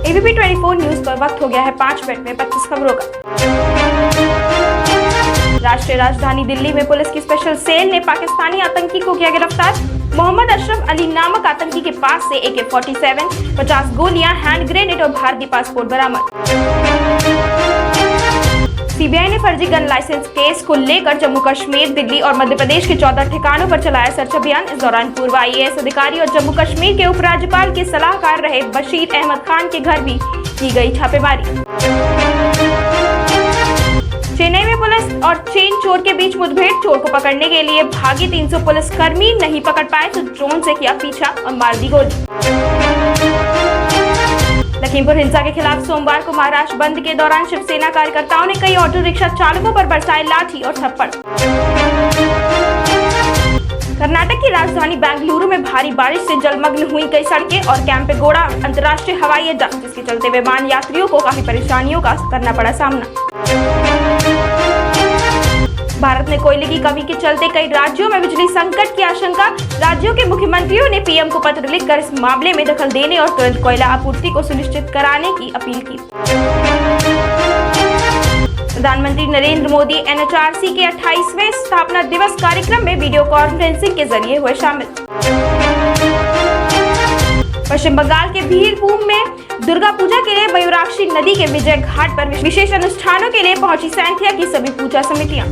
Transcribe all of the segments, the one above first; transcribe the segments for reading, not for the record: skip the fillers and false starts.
ABP 24 news पर वक्त हो गया है 5 मिनट में 25 खबरों का। राष्ट्रीय राजधानी दिल्ली में पुलिस की स्पेशल सेल ने पाकिस्तानी आतंकी को किया गिरफ्तार। मोहम्मद अशरफ अली नामक आतंकी के पास से AK-47, 50 गोलियां, हैंड ग्रेनेड और भारतीय पासपोर्ट बरामद। सीबीआई ने फर्जी गन लाइसेंस केस को लेकर जम्मू कश्मीर, दिल्ली और मध्य प्रदेश के 14 ठिकानों पर चलाया सर्च अभियान। इस दौरान पूर्व IAS अधिकारी और जम्मू कश्मीर के उपराज्यपाल के सलाहकार रहे बशीर अहमद खान के घर भी की गई छापेमारी। चेन्नई में पुलिस और चेन चोर के बीच मुठभेड़। चोर को पकड़ने के लिए भागे 300 पुलिसकर्मी नहीं पकड़ पाए तो ड्रोन से किया पीछा और मार दी गोली। लखीमपुर हिंसा के खिलाफ सोमवार को महाराष्ट्र बंद के दौरान शिवसेना कार्यकर्ताओं ने कई ऑटो रिक्शा चालकों पर बरसाए लाठी और थप्पड़। कर्नाटक की राजधानी बेंगलुरु में भारी बारिश से जलमग्न हुई कई सड़कें और कैंपेगौड़ा अंतर्राष्ट्रीय हवाई अड्डा, जिसके चलते विमान यात्रियों को काफी परेशानियों का करना पड़ा सामना। भारत में कोयले की कमी के चलते कई राज्यों में बिजली संकट की आशंका। राज्यों के मुख्यमंत्रियों ने PM को पत्र लिखकर इस मामले में दखल देने और तुरंत कोयला आपूर्ति को सुनिश्चित कराने की अपील की। प्रधानमंत्री नरेंद्र मोदी NHRC के 28वें स्थापना दिवस कार्यक्रम में वीडियो कॉन्फ्रेंसिंग के जरिए हुए शामिल। पश्चिम बंगाल के बीरभूम में दुर्गा पूजा के लिए मयूराक्षी नदी के विजय घाट पर विशेष अनुष्ठानों के लिए पहुंची सैंथिया की सभी पूजा समितियां।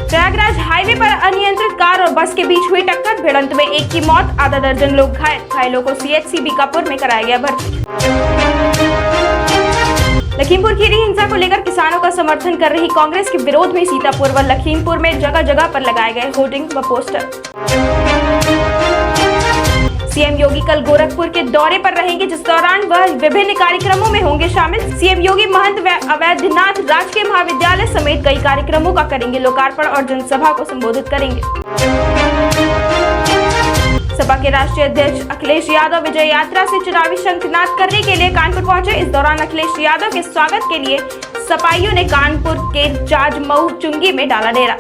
प्रयागराज हाईवे पर अनियंत्रित कार और बस के बीच हुई टक्कर। भिड़ंत में एक की मौत, आधा दर्जन लोग घायल। घायलों को CHC बीकापुर में कराया गया भर्ती। लखीमपुर खीरी हिंसा को लेकर किसानों का समर्थन कर रही कांग्रेस के विरोध में सीतापुर व लखीमपुर में जगह जगह पर लगाए गए होर्डिंग व पोस्टर। CM योगी कल गोरखपुर के दौरे पर रहेंगे, जिस दौरान वह विभिन्न कार्यक्रमों में होंगे शामिल। CM योगी महंत अवैधनाथ राजकीय महाविद्यालय समेत कई कार्यक्रमों का करेंगे लोकार्पण और जनसभा को संबोधित करेंगे। सपा के राष्ट्रीय अध्यक्ष अखिलेश यादव विजय यात्रा से चुनावी शंखनाद करने के लिए कानपुर पहुंचे। इस दौरान अखिलेश यादव के स्वागत के लिए सपाइयों ने कानपुर के जाजमऊ चुंगी में डाला डेरा।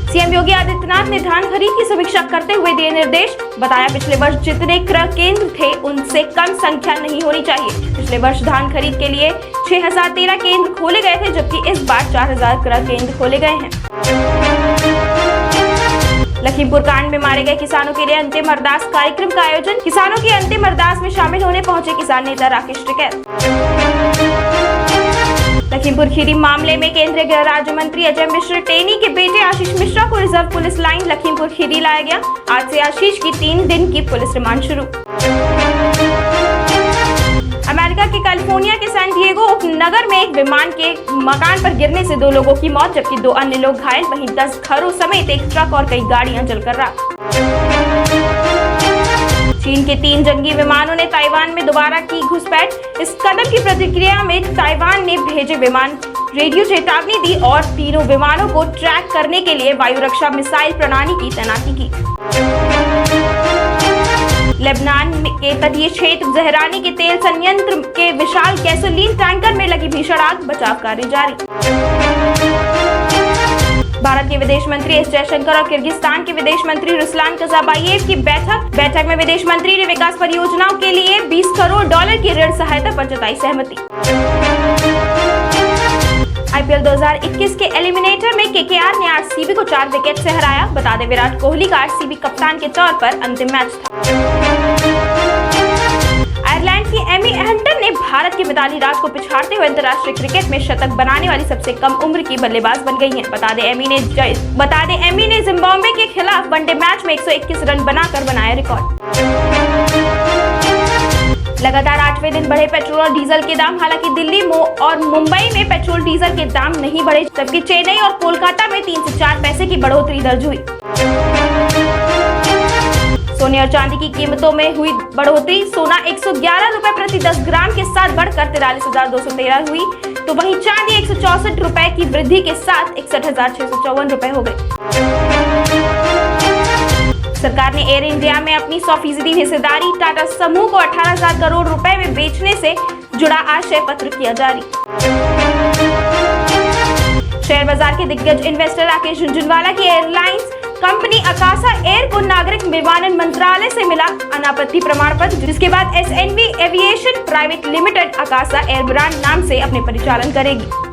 CM योगी आदित्यनाथ ने धान खरीद की समीक्षा करते हुए दिए निर्देश। बताया पिछले वर्ष जितने क्रय केंद्र थे उनसे कम संख्या नहीं होनी चाहिए। पिछले वर्ष धान खरीद के लिए 6013 केंद्र खोले गए थे, जबकि इस बार 4000 क्रय केंद्र खोले गए हैं। लखीमपुर कांड में मारे गए किसानों के लिए अंतिम अरदास कार्यक्रम का आयोजन। किसानों की अंतिम अरदास में शामिल होने पहुंचे किसान नेता राकेश टिकैत। लखीमपुर खीरी मामले में केंद्रीय गृह राज्य मंत्री अजय मिश्र टेनी के बेटे आशीष मिश्रा को reserve police line Lakhimpur Kheri लाया गया। आज से आशीष की 3 दिन की पुलिस रिमांड शुरू। अमेरिका के कैलिफोर्निया के सैन डिएगो उपनगर में एक विमान के मकान पर गिरने से 2 लोगों की मौत, जबकि 2 अन्य लोग घायल। वहीं 10 घरों समेत एक ट्रक और कई गाड़ियां जलकर राख। चीन के 3 जंगी विमानों ने ताइवान में दोबारा की घुसपैठ। इस कदम की प्रतिक्रिया में ताइवान ने भेजे विमान रेडियो चेतावनी दी और तीनों विमानों को ट्रैक करने के लिए वायु रक्षा मिसाइल प्रणाली की तैनाती की। लेबनान के तटीय क्षेत्र जहरानी के तेल संयंत्र के विशाल गैसोलीन टैंकर में लगी भीषण आग, बचाव कार्य जारी। भारत के विदेश मंत्री एस जयशंकर और किर्गिस्तान के विदेश मंत्री रुसलान कजाबायेव की बैठक में विदेश मंत्री ने विकास परियोजनाओं के लिए $20 करोड़ की ऋण सहायता पर जताई सहमति। IPL 2021 के एलिमिनेटर में KKR ने RCB को 4 विकेट से हराया। बता दें विराट कोहली का RCB कप्तान के तौर पर अंतिम मैच था। आयरलैंड की एमी हंटर ने भारत के मिताली राज को पिछाड़ते हुए अंतर्राष्ट्रीय क्रिकेट में शतक बनाने वाली सबसे कम उम्र की बल्लेबाज बन गई हैं। बता दें एमी ने जिम्बाब्वे के खिलाफ वनडे मैच में 121 रन बनाकर बनाया रिकॉर्ड। लगातार 8वें दिन बढ़े पेट्रोल और डीजल के दाम। हालांकि दिल्ली और मुंबई में पेट्रोल डीजल के दाम नहीं बढ़े, जबकि चेन्नई और कोलकाता में 3 से 4 पैसे की बढ़ोतरी दर्ज हुई। सोने और चांदी की कीमतों में हुई बढ़ोतरी। सोना 111 रुपए प्रति 10 ग्राम के साथ बढ़कर 43,213 हुई, तो वहीं चांदी 164 रुपए की वृद्धि के साथ 61,654 रुपए हो गई। सरकार ने एयर इंडिया में अपनी 100% हिस्सेदारी टाटा समूह को 18,000 करोड़ रुपए में बेचने से जुड़ा आशय पत्र किया जारी। शेयर बाजार के दिग्गज इन्वेस्टर राकेश झुनझुनवाला की एयरलाइंस कंपनी आकाशा एयर को नागरिक विमानन मंत्रालय से मिला अनापत्ति प्रमाण पत्र, जिसके बाद SNV Aviation Private Limited Akasa Air brand नाम से अपने परिचालन करेगी।